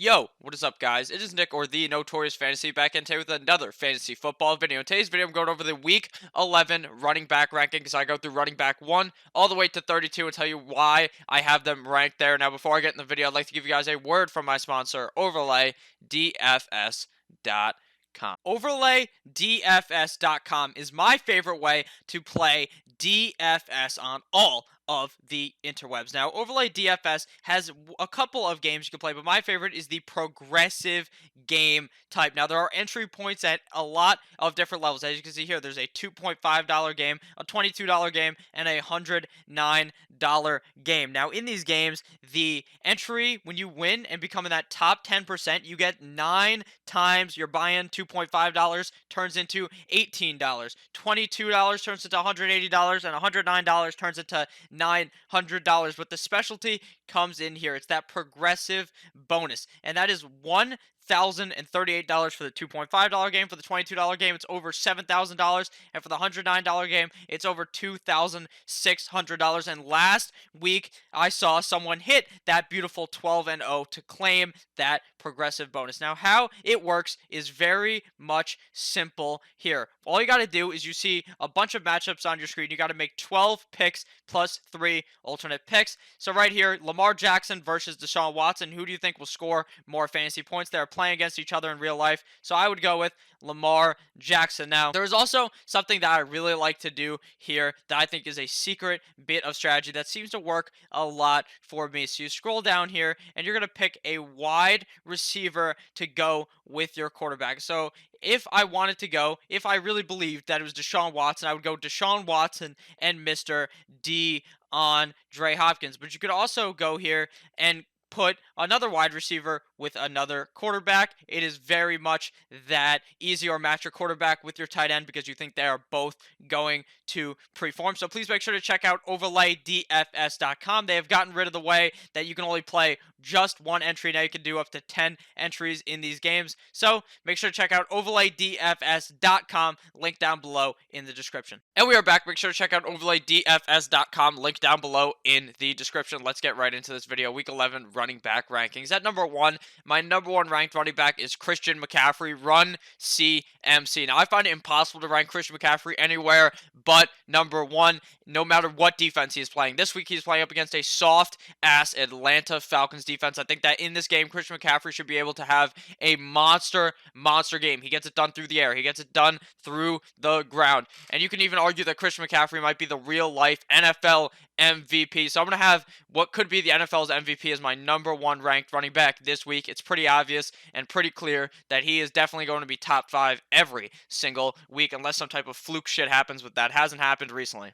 Yo, what is up, guys? It is Nick, or the Notorious Fantasy, back in today with another fantasy football video. In today's video, I'm going over the Week 11 running back rankings. I go through running back 1 all the way to 32 and tell you why I have them ranked there. Now, before I get in the video, I'd like to give you guys a word from my sponsor, OverlayDFS.com. OverlayDFS.com is my favorite way to play DFS on all of the interwebs. Now, Overlay DFS has a couple of games you can play, but my favorite is the progressive game type. Now, there are entry points at a lot of different levels. As you can see here, there's a $2.5 game, a $22 game, and a $109 game. Now, in these games, the entry, when you win and become in that top 10%, you get 9 times your buy-in. $2.5 turns into $18. $22 turns into $180, and $109 turns into $900. But the specialty comes in here. It's that progressive bonus, and that is $1,038 for the $2.5 game. For the $22 game, it's over $7,000, and for the $109 game, it's over $2,600. And last week, I saw someone hit that beautiful 12-0 to claim that progressive bonus. Now, how it works is very much simple here. All you got to do is you see a bunch of matchups on your screen. You got to make 12 picks plus 3 alternate picks. So right here, Lamar Jackson versus Deshaun Watson. Who do you think will score more fantasy points? They're playing against each other in real life, so I would go with Lamar Jackson. Now, there is also something that I really like to do here that I think is a secret bit of strategy that seems to work a lot for me. So you scroll down here, and you're going to pick a wide receiver to go with your quarterback. So if I wanted to go, if I really believed that it was Deshaun Watson, I would go Deshaun Watson and Mr. D on Dre Hopkins. But you could also go here and put another wide receiver with another quarterback. It is very much that easy, or match your quarterback with your tight end because you think they are both going to perform. So please make sure to check out OverlayDFS.com. They have gotten rid of the way that you can only play just one entry. Now you can do up to 10 entries in these games. So make sure to check out OverlayDFS.com. Link down below in the description. And we are back. Make sure to check out OverlayDFS.com. Link down below in the description. Let's get right into this video. Week 11 running back rankings. At number 1, my number 1 ranked running back is Christian McCaffrey. Run CMC. Now, I find it impossible to rank Christian McCaffrey anywhere but number 1, no matter what defense he is playing. This week, he's playing up against a soft-ass Atlanta Falcons defense. I think that in this game, Christian McCaffrey should be able to have a monster game. He gets it done through the air. He gets it done through the ground. And you can even argue that Christian McCaffrey might be the real-life NFL MVP. So I'm going to have what could be the NFL's MVP as my number 1 ranked running back this week. It's pretty obvious and pretty clear that he is definitely going to be top 5 every single week, unless some type of fluke shit happens, but that hasn't happened recently.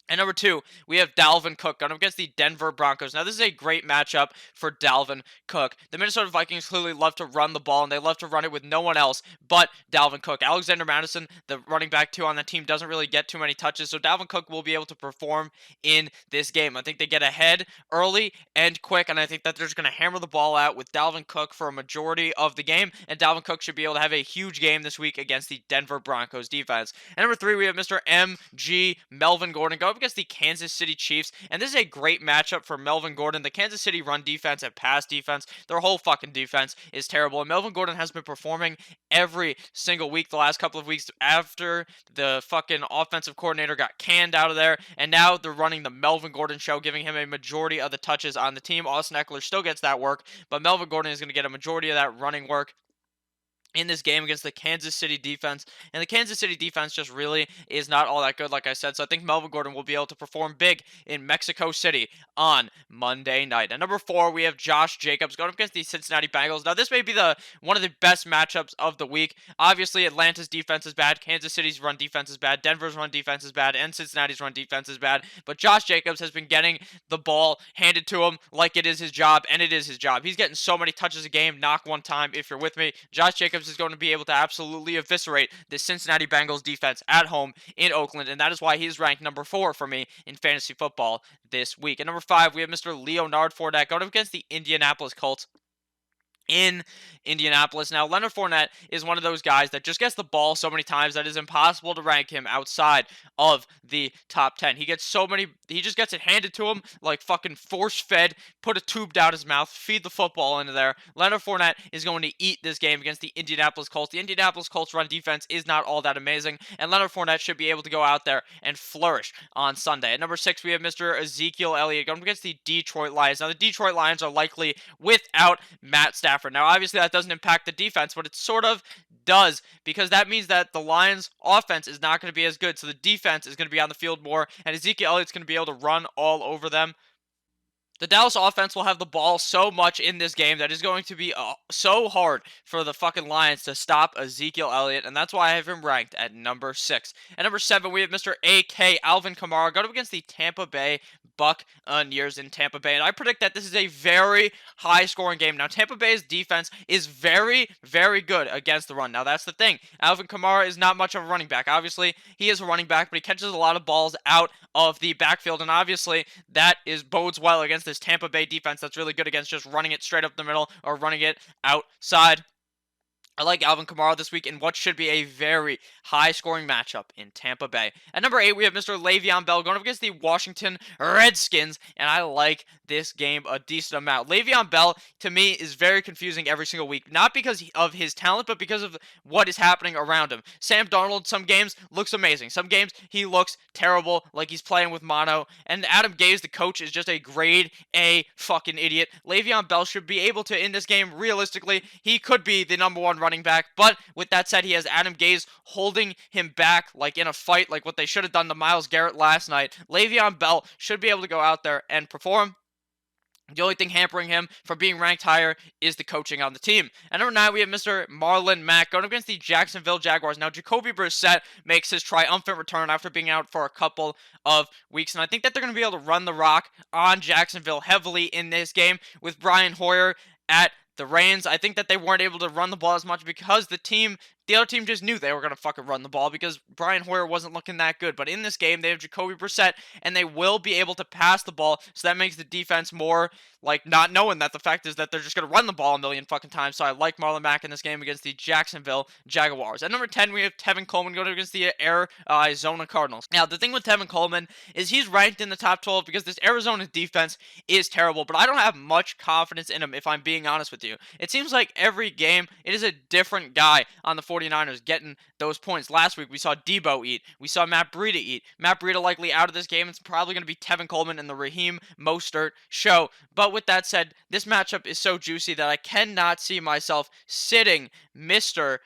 And number 2, we have Dalvin Cook going up against the Denver Broncos. Now, this is a great matchup for Dalvin Cook. The Minnesota Vikings clearly love to run the ball, and they love to run it with no one else but Dalvin Cook. Alexander Madison, the running back 2 on the team, doesn't really get too many touches, so Dalvin Cook will be able to perform in this game. I think they get ahead early and quick, and I think that they're just going to hammer the ball out with Dalvin Cook for a majority of the game, and Dalvin Cook should be able to have a huge game this week against the Denver Broncos defense. And number 3, we have Mr. MG Melvin Gordon go up against the Kansas City Chiefs, and this is a great matchup for Melvin Gordon. The Kansas City run defense and pass defense, their whole fucking defense is terrible, and Melvin Gordon has been performing every single week the last couple of weeks after the fucking offensive coordinator got canned out of there, and now they're running the Melvin Gordon show, giving him a majority of the touches on the team. Austin Eckler still gets that work, but Melvin Gordon is going to get a majority of that running work in this game against the Kansas City defense. And the Kansas City defense just really is not all that good, like I said. So I think Melvin Gordon will be able to perform big in Mexico City on Monday night. At number 4, we have Josh Jacobs going up against the Cincinnati Bengals. Now, this may be one of the best matchups of the week. Obviously, Atlanta's defense is bad. Kansas City's run defense is bad. Denver's run defense is bad. And Cincinnati's run defense is bad. But Josh Jacobs has been getting the ball handed to him like it is his job, and it is his job. He's getting so many touches a game. Knock one time if you're with me. Josh Jacobs is going to be able to absolutely eviscerate the Cincinnati Bengals defense at home in Oakland, and that is why he's ranked number 4 for me in fantasy football this week. At number 5, we have Mr. Leonard Fournette going up against the Indianapolis Colts. in Indianapolis. Now, Leonard Fournette is one of those guys that just gets the ball so many times that it's impossible to rank him outside of the top 10. He just gets it handed to him like fucking force fed, put a tube down his mouth, feed the football into there. Leonard Fournette is going to eat this game against the Indianapolis Colts. The Indianapolis Colts run defense is not all that amazing, and Leonard Fournette should be able to go out there and flourish on Sunday. At number 6, we have Mr. Ezekiel Elliott going against the Detroit Lions. Now, the Detroit Lions are likely without Matt Stafford. Now, obviously, that doesn't impact the defense, but it sort of does, because that means that the Lions' offense is not going to be as good, so the defense is going to be on the field more, and Ezekiel Elliott's going to be able to run all over them. The Dallas offense will have the ball so much in this game that it's going to be so hard for the fucking Lions to stop Ezekiel Elliott, and that's why I have him ranked at number 6. At number 7, we have Mr. A.K. Alvin Kamara going up against the Tampa Bay Buccaneers in Tampa Bay, and I predict that this is a very high-scoring game. Now, Tampa Bay's defense is very, very good against the run. Now, that's the thing. Alvin Kamara is not much of a running back. Obviously, he is a running back, but he catches a lot of balls out of the backfield, and obviously, that bodes well against this Tampa Bay defense that's really good against just running it straight up the middle or running it outside. I like Alvin Kamara this week in what should be a very high-scoring matchup in Tampa Bay. At number 8, we have Mr. Le'Veon Bell going up against the Washington Redskins, and I like this game a decent amount. Le'Veon Bell, to me, is very confusing every single week, not because of his talent, but because of what is happening around him. Sam Darnold, some games, looks amazing. Some games, he looks terrible, like he's playing with mono, and Adam Gase, the coach, is just a grade A fucking idiot. Le'Veon Bell should be able to, in this game, realistically, he could be the number 1 running back, but with that said, he has Adam Gase holding him back like in a fight, like what they should have done to Myles Garrett last night. Le'Veon Bell should be able to go out there and perform. The only thing hampering him from being ranked higher is the coaching on the team. At number 9, we have Mr. Marlon Mack going against the Jacksonville Jaguars. Now, Jacoby Brissett makes his triumphant return after being out for a couple of weeks, and I think that they're going to be able to run the rock on Jacksonville heavily in this game with Brian Hoyer at the reins. I think that they weren't able to run the ball as much because the other team just knew they were going to fucking run the ball because Brian Hoyer wasn't looking that good. But in this game, they have Jacoby Brissett, and they will be able to pass the ball, so that makes the defense more like not knowing that the fact is that they're just going to run the ball a million fucking times. So I like Marlon Mack in this game against the Jacksonville Jaguars. At number 10, we have Tevin Coleman going against the Arizona Cardinals. Now, the thing with Tevin Coleman is he's ranked in the top 12 because this Arizona defense is terrible, but I don't have much confidence in him if I'm being honest with you. It seems like every game, it is a different guy on the 49ers getting those points. Last week, we saw Debo eat. We saw Matt Breida eat. Matt Breida likely out of this game. It's probably going to be Tevin Coleman and the Raheem Mostert show. But with that said, this matchup is so juicy that I cannot see myself sitting Mr.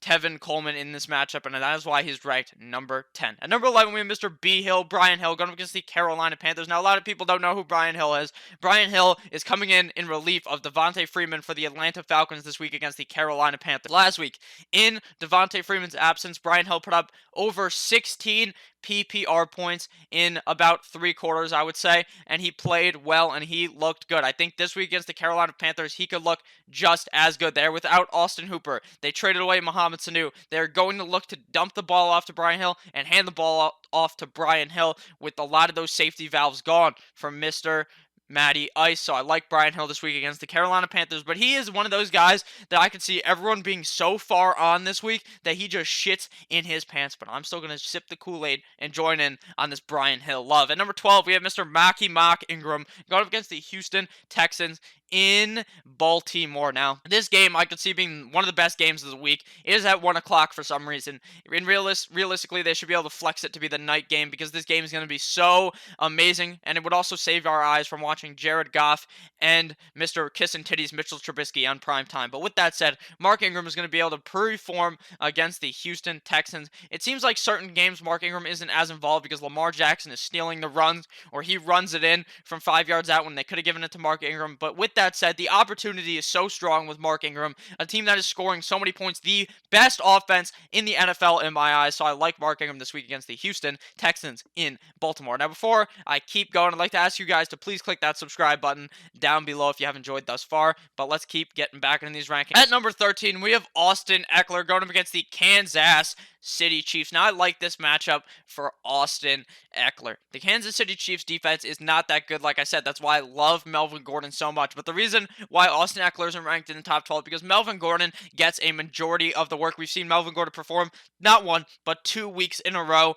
Tevin Coleman in this matchup, and that is why he's ranked number 10. At number 11, we have Mr. B. Hill, Brian Hill, going up against the Carolina Panthers. Now, a lot of people don't know who Brian Hill is. Brian Hill is coming in relief of Devontae Freeman for the Atlanta Falcons this week against the Carolina Panthers. Last week, in Devontae Freeman's absence, Brian Hill put up over 16 PPR points in about 3 quarters, I would say, and he played well and he looked good. I think this week against the Carolina Panthers, he could look just as good. They're without Austin Hooper. They traded away Mohamed Sanu. They're going to look to dump the ball off to Brian Hill and hand the ball off to Brian Hill with a lot of those safety valves gone from Mr. Matty Ice. So I like Brian Hill this week against the Carolina Panthers, but he is one of those guys that I can see everyone being so far on this week that he just shits in his pants, but I'm still going to sip the Kool-Aid and join in on this Brian Hill love. At number 12, we have Mr. Mock Ingram going up against the Houston Texans in Baltimore. Now, this game I could see being one of the best games of the week. It is at 1 o'clock for some reason. Realistically, they should be able to flex it to be the night game because this game is going to be so amazing, and it would also save our eyes from watching Jared Goff and Mr. Kiss and Titties Mitchell Trubisky on prime time. But with that said, Mark Ingram is going to be able to perform against the Houston Texans. It seems like certain games Mark Ingram isn't as involved because Lamar Jackson is stealing the runs, or he runs it in from 5 yards out when they could have given it to Mark Ingram. But with that said, the opportunity is so strong with Mark Ingram, a team that is scoring so many points, the best offense in the NFL in my eyes. So I like Mark Ingram this week against the Houston Texans in Baltimore. Now, before I keep going, I'd like to ask you guys to please click that subscribe button down below if you haven't enjoyed thus far. But let's keep getting back into these rankings. At number 13, we have Austin Eckler going up against the Kansas City Chiefs. Now, I like this matchup for Austin Eckler. The Kansas City Chiefs defense is not that good, like I said. That's why I love Melvin Gordon so much. But the reason why Austin Eckler isn't ranked in the top 12 because Melvin Gordon gets a majority of the work. We've seen Melvin Gordon perform not 1, but 2 weeks in a row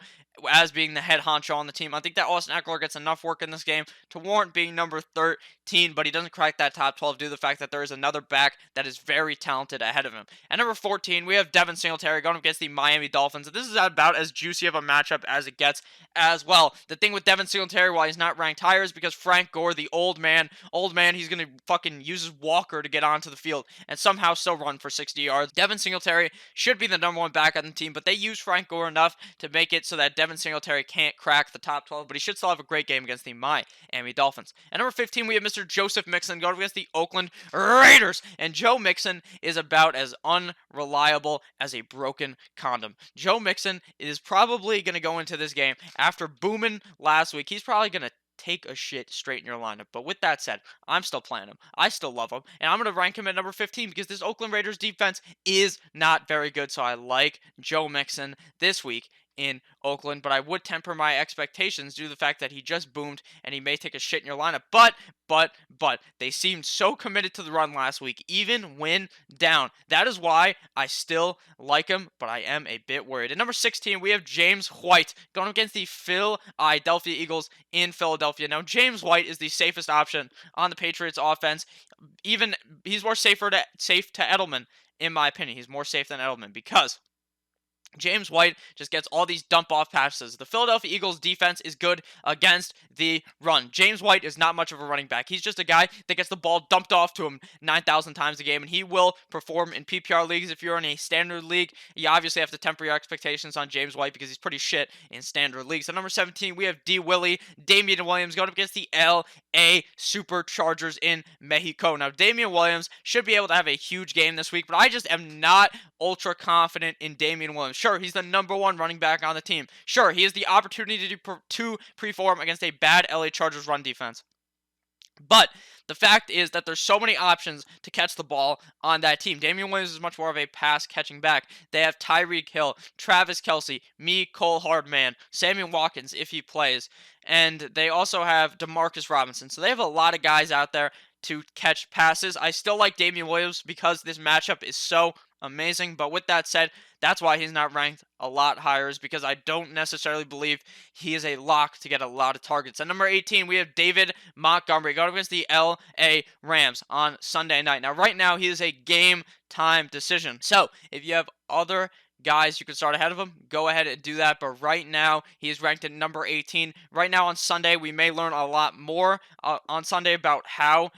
as being the head honcho on the team. I think that Austin Eckler gets enough work in this game to warrant being number 13, but he doesn't crack that top 12 due to the fact that there is another back that is very talented ahead of him. At number 14, we have Devin Singletary going up against the Miami Dolphins. And this is about as juicy of a matchup as it gets as well. The thing with Devin Singletary, why he's not ranked higher, is because Frank Gore, the old man, he's going to fucking use his walker to get onto the field and somehow still run for 60 yards. Devin Singletary should be the number 1 back on the team, but they use Frank Gore enough to make it so that Devin Singletary can't crack the top 12, but he should still have a great game against the Miami Dolphins. At number 15, we have Mr. Joseph Mixon going against the Oakland Raiders, and Joe Mixon is about as unreliable as a broken condom. Joe Mixon is probably going to go into this game after booming last week. He's probably going to take a shit straight in your lineup. But with that said, I'm still playing him. I still love him. And I'm going to rank him at number 15 because this Oakland Raiders defense is not very good. So I like Joe Mixon this week in Oakland, but I would temper my expectations due to the fact that he just boomed and he may take a shit in your lineup. But they seemed so committed to the run last week, even when down. That is why I still like him, but I am a bit worried. At number 16, we have James White going against the Philadelphia Eagles in Philadelphia. Now, James White is the safest option on the Patriots offense. Even he's more safe to Edelman, in my opinion. He's more safe than Edelman because James White just gets all these dump-off passes. The Philadelphia Eagles defense is good against the run. James White is not much of a running back. He's just a guy that gets the ball dumped off to him 9,000 times a game, and he will perform in PPR leagues. If you're in a standard league, you obviously have to temper your expectations on James White because he's pretty shit in standard leagues. At number 17, we have D. Willie, Damian Williams going up against the LA Superchargers in Mexico. Now, Damian Williams should be able to have a huge game this week, but I just am not ultra confident in Damian Williams. Sure, he's the number 1 running back on the team. Sure, he has the opportunity to perform against a bad LA Chargers run defense. But the fact is that there's so many options to catch the ball on that team. Damian Williams is much more of a pass-catching back. They have Tyreek Hill, Travis Kelce, Cole Hardman, Sammy Watkins if he plays, and they also have Demarcus Robinson. So they have a lot of guys out there to catch passes. I still like Damian Williams because this matchup is so amazing. But with that said, that's why he's not ranked a lot higher, is because I don't necessarily believe he is a lock to get a lot of targets. At number 18, we have David Montgomery going against the LA Rams on Sunday night. Now, right now, he is a game time decision. So, if you have other guys you can start ahead of him, go ahead and do that. But right now, he is ranked at number 18. Right now on Sunday, we may learn a lot more on Sunday about how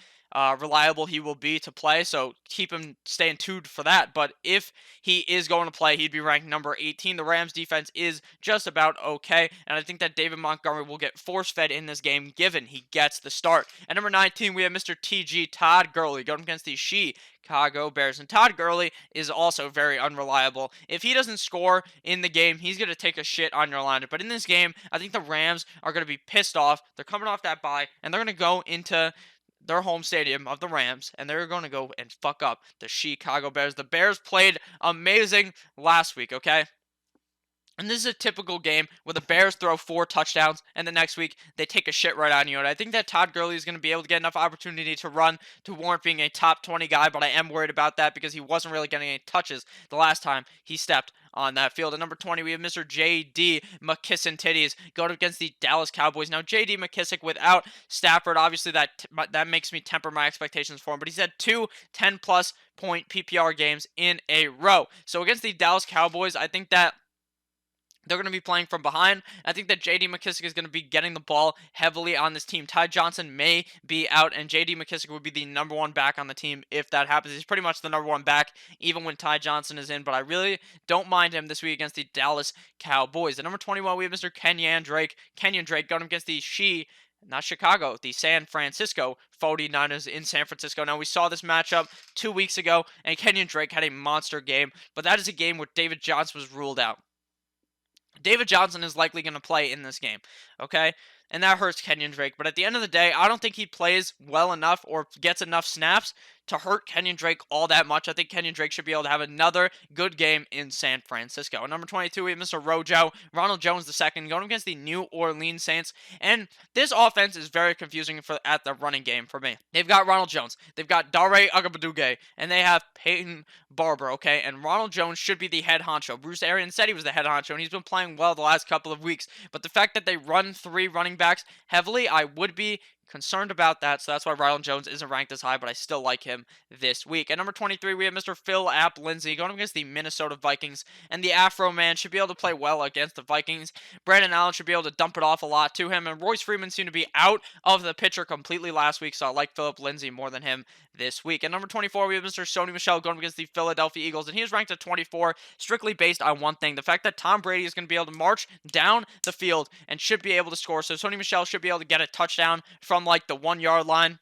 reliable he will be to play, so keep him staying tuned for that. But if he is going to play, he'd be ranked number 18. The Rams defense is just about okay, and I think that David Montgomery will get force-fed in this game given he gets the start. At number 19, we have Mr. TG, Todd Gurley, going against the Chicago Bears. And Todd Gurley is also very unreliable. If he doesn't score in the game, he's going to take a shit on your lineup. But in this game, I think the Rams are going to be pissed off. They're coming off that bye, and they're going to go into their home stadium of the Rams, and they're going to go and fuck up the Chicago Bears. The Bears played amazing last week, okay? And this is a typical game where the Bears throw 4 touchdowns, and the next week they take a shit right on you. And I think that Todd Gurley is going to be able to get enough opportunity to run to warrant being a top 20 guy, but I am worried about that because he wasn't really getting any touches the last time he stepped on that field. At number 20, we have Mr. J.D. McKisson-Titties going up against the Dallas Cowboys. Now, J.D. McKissick without Stafford, obviously that makes me temper my expectations for him, but he's had 2 10-plus point PPR games in a row. So against the Dallas Cowboys, I think that they're going to be playing from behind. I think that J.D. McKissick is going to be getting the ball heavily on this team. Ty Johnson may be out, and J.D. McKissick would be the number 1 back on the team if that happens. He's pretty much the number 1 back even when Ty Johnson is in, but I really don't mind him this week against the Dallas Cowboys. At number 21, we have Mr. Kenyon Drake. Kenyon Drake going against the San Francisco 49ers in San Francisco. Now, we saw this matchup 2 weeks ago, and Kenyon Drake had a monster game, but that is a game where David Johnson was ruled out. David Johnson is likely going to play in this game, okay? And that hurts Kenyon Drake. But at the end of the day, I don't think he plays well enough or gets enough snaps to hurt Kenyon Drake all that much. I think Kenyon Drake should be able to have another good game in San Francisco. At number 22, we have Mr. Rojo, Ronald Jones II, going against the New Orleans Saints. And this offense is very confusing at the running game for me. They've got Ronald Jones, they've got Dare Agabaduge, and they have Peyton Barber, okay? And Ronald Jones should be the head honcho. Bruce Arians said he was the head honcho, and he's been playing well the last couple of weeks. But the fact that they run 3 running backs heavily, I would be concerned about that, so that's why Ronald Jones isn't ranked as high, but I still like him this week. At number 23, we have Mr. Phil App Lindsay going against the Minnesota Vikings, and the Afro Man should be able to play well against the Vikings. Brandon Allen should be able to dump it off a lot to him, and Royce Freeman seemed to be out of the picture completely last week, so I like Philip Lindsay more than him this week. At number 24, we have Mr. Sony Michel going against the Philadelphia Eagles, and he is ranked at 24 strictly based on one thing, the fact that Tom Brady is going to be able to march down the field and should be able to score. So Sony Michel should be able to get a touchdown from like the 1-yard line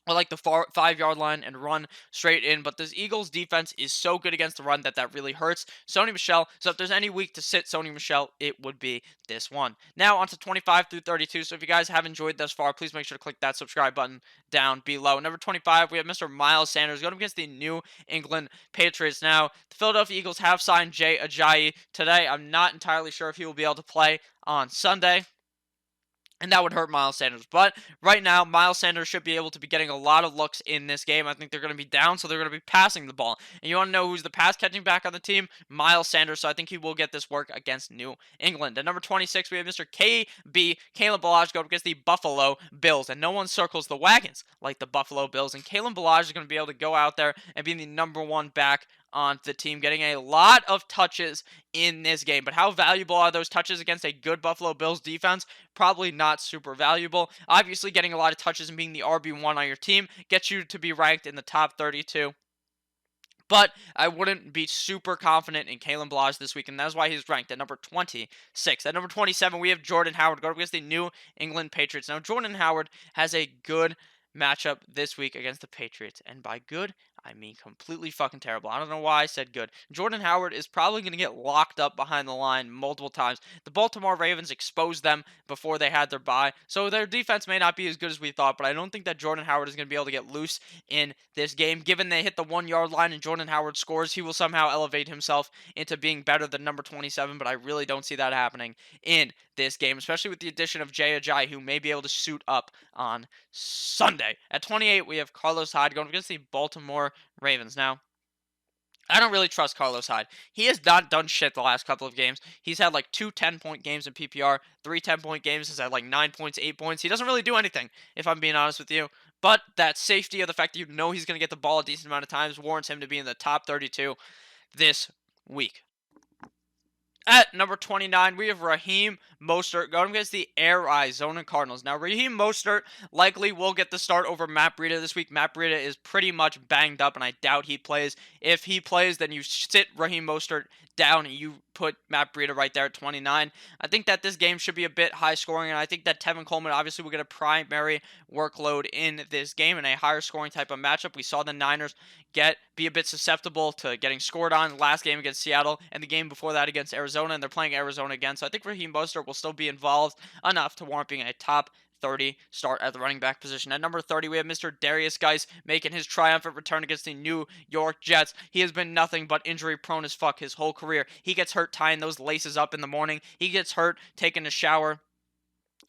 or like the 5-yard line and run straight in. But this Eagles defense is so good against the run that really hurts Sony Michel. So if there's any week to sit Sony Michel, it would be this one. Now on to 25 through 32. So if you guys have enjoyed thus far, please make sure to click that subscribe button down below. Number 25, we have Mr. Miles Sanders going against the New England Patriots. Now, the Philadelphia Eagles have signed Jay Ajayi today. I'm not entirely sure if he will be able to play on Sunday, and that would hurt Miles Sanders. But right now, Miles Sanders should be able to be getting a lot of looks in this game. I think they're going to be down, so they're going to be passing the ball. And you want to know who's the pass catching back on the team? Miles Sanders. So I think he will get this work against New England. At number 26, we have Mr. KB, Kalen Ballage, going against the Buffalo Bills. And no one circles the wagons like the Buffalo Bills. And Kalen Ballage is going to be able to go out there and be the number 1 back on the team, getting a lot of touches in this game. But how valuable are those touches against a good Buffalo Bills defense? Probably not super valuable. Obviously, getting a lot of touches and being the RB1 on your team gets you to be ranked in the top 32. But I wouldn't be super confident in Kalen Ballage this week, and that's why he's ranked at number 26. At number 27, we have Jordan Howard going against the New England Patriots. Now, Jordan Howard has a good matchup this week against the Patriots, and by good, I mean completely fucking terrible. I don't know why I said good. Jordan Howard is probably going to get locked up behind the line multiple times. The Baltimore Ravens exposed them before they had their bye, so their defense may not be as good as we thought, but I don't think that Jordan Howard is going to be able to get loose in this game. Given they hit the 1-yard line and Jordan Howard scores, he will somehow elevate himself into being better than number 27, but I really don't see that happening in this game, especially with the addition of Jay Ajayi, who may be able to suit up on Sunday. At 28, we have Carlos Hyde going against the Baltimore Ravens. Now, I don't really trust Carlos Hyde. He has not done shit the last couple of games. He's had like 2 10-point games in PPR, 3 10-point games. He's had like 9 points, 8 points. He doesn't really do anything, if I'm being honest with you. But that safety of the fact that you know he's going to get the ball a decent amount of times warrants him to be in the top 32 this week. At number 29, we have Raheem Mostert going against the Arizona Cardinals. Now, Raheem Mostert likely will get the start over Matt Breida this week. Matt Breida is pretty much banged up, and I doubt he plays. If he plays, then you sit Raheem Mostert down and you put Matt Breida right there at 29. I think that this game should be a bit high scoring, and I think that Tevin Coleman obviously will get a primary workload in this game in a higher scoring type of matchup. We saw the Niners be a bit susceptible to getting scored on last game against Seattle and the game before that against Arizona, and they're playing Arizona again. So I think Raheem Mostert will still be involved enough to warrant being a top 30 start at the running back position. At number 30, we have Mr. Darius Geis making his triumphant return against the New York Jets. He has been nothing but injury prone as fuck his whole career. He gets hurt tying those laces up in the morning. He gets hurt taking a shower.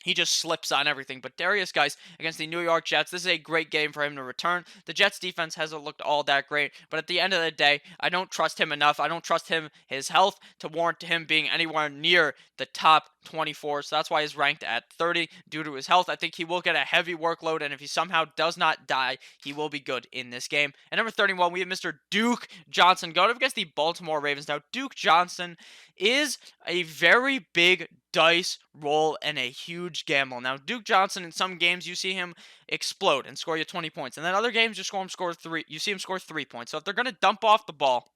He just slips on everything. But Darius Geis against the New York Jets, this is a great game for him to return. The Jets defense hasn't looked all that great, but at the end of the day, I don't trust him enough. I don't trust his health to warrant him being anywhere near the top 24. So that's why he's ranked at 30 due to his health. I think he will get a heavy workload, and if he somehow does not die, he will be good in this game. At number 31, we have Mr. Duke Johnson going up against the Baltimore Ravens. Now, Duke Johnson is a very big dice roll and a huge gamble. Now, Duke Johnson, in some games, you see him explode and score you 20 points. And then other games, you see him score 3 points. So if they're going to dump off the ball,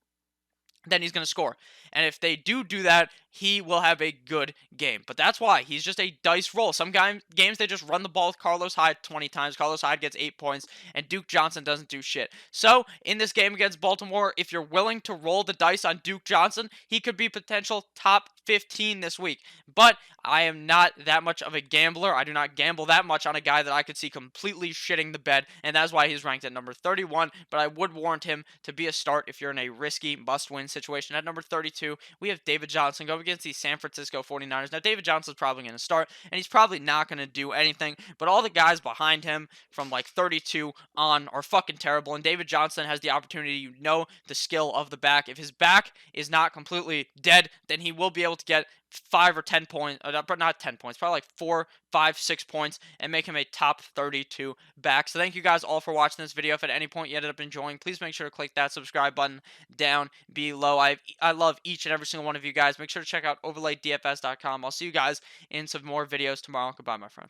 then he's going to score. And if they do that, he will have a good game. But that's why he's just a dice roll. Some games they just run the ball with Carlos Hyde 20 times. Carlos Hyde gets 8 points, and Duke Johnson doesn't do shit. So in this game against Baltimore, if you're willing to roll the dice on Duke Johnson, he could be potential top 15 this week. But I am not that much of a gambler. I do not gamble that much on a guy that I could see completely shitting the bed, and that's why he's ranked at number 31. But I would warrant him to be a start if you're in a risky must-win situation. At number 32, we have David Johnson go against the San Francisco 49ers. Now, David Johnson's probably going to start, and he's probably not going to do anything, but all the guys behind him from like 32 on are fucking terrible, and David Johnson has the opportunity, the skill of the back. If his back is not completely dead, then he will be able to get 5 or 10 points, but not 10 points, probably like 4, 5, 6 points, and make him a top 32 back. So thank you guys all for watching this video. If at any point you ended up enjoying, please make sure to click that subscribe button down below. I love each and every single one of you guys. Make sure to check out OverlayDFS.com. I'll see you guys in some more videos tomorrow. Goodbye, my friends.